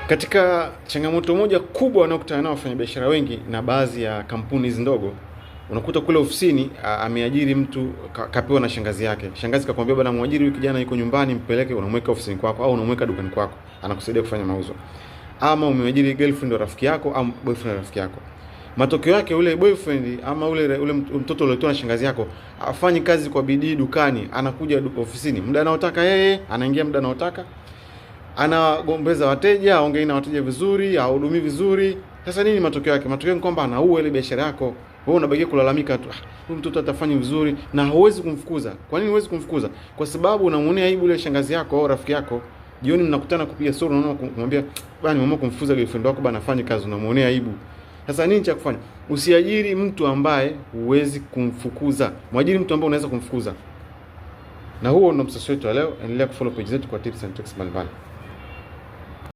Katika changamoto moja kubwa wanaokutana nao wafanyabiashara wengi na baadhi ya kampuni hizi ndogo, unakuta kule ofisini ameajiri mtu kapewa na shangazi yake. Shangazi kakwambia bwana, muajiri huyu kijana yuko nyumbani, mpeleke, unamweka ofisini kwako au unamweka dukani kwako, anakusaidia kufanya mauzo. Ama umeajiri girlfriend wa rafiki yako au boyfriend wa rafiki yako. Matokeo yake ule boyfriend ama ule mtoto aliyetoa na shangazi yako afanyi kazi kwa bidii dukani, anakuja ofisini muda anaotaka yeye, anaingia muda anaotaka, anagombeza wateja, aongei na wateja vizuri, ahudumii vizuri. Sasa nini matokeo yake? Matokeo ni kwamba anaua ile biashara yako. Wewe unabaki kulalamika tu, huyu mtoto atafanya vizuri, na huwezi kumfukuza. Kwa nini huwezi kumfukuza? Kwa sababu unamuonea aibu ile shangazi yako au rafiki yako. Jioni mnakutana kupiga story, unaona kumwambia bwana, mama kumfukuza girlfriend wako bwana, afanye kazi, unamuonea aibu. Sasa nini cha kufanya? Usiajiri mtu ambaye huwezi kumfukuza. Mwajiri mtu ambaye unaweza kumfukuza. Na huo ndo msasio wetu leo. Endelea kufollow page zetu kwa tips and tricks mbalimbali.